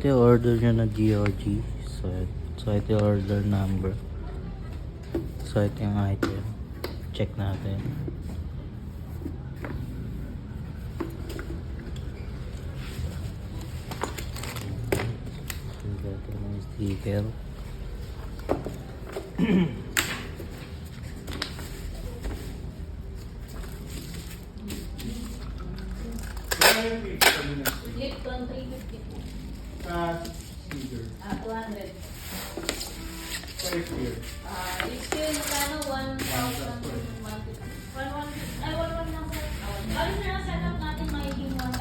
Ito yung order nyo na GOG. So ito yung order number. So ito yung item. Check natin. So ito yung sticker. Lipton 350 po. Cedar. 200. Five year. Each year magkano? 1,000. 1,150. Ay, 1,1 lang sir. Ayos na lang setup natin magiging 1,000.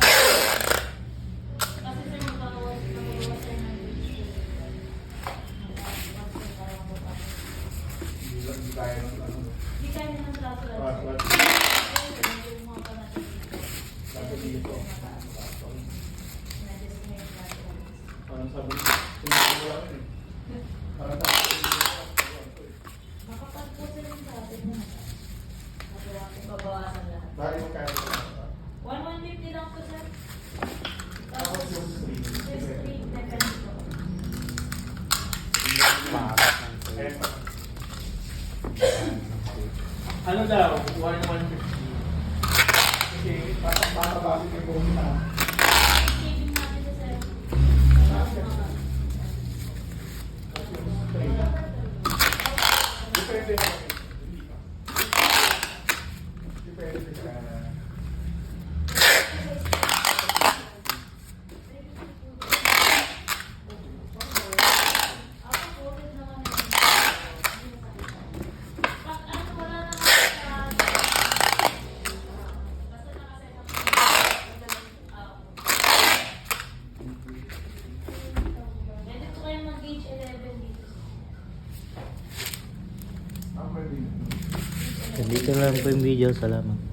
Kasi sir, magbabawas sir ng Hindi kaya ng ano. Hindi kaya naman traso lang sir. Sabi dito. Parang sabi dito. Wala ko eh. Parang sabi dito. Makapagpo sir yung sabi mo. Babawasan lahat. Bali mo kaya ito. 1,150 lang po sir. Tapos yung screen. Yung screen, mekaniko. Ayan pa. Ano daw? 1,150. Kasi patabasi yung buong na. Saving natin ito sir. Depende na. Depende sa... Dito lang po yung video. Salamat.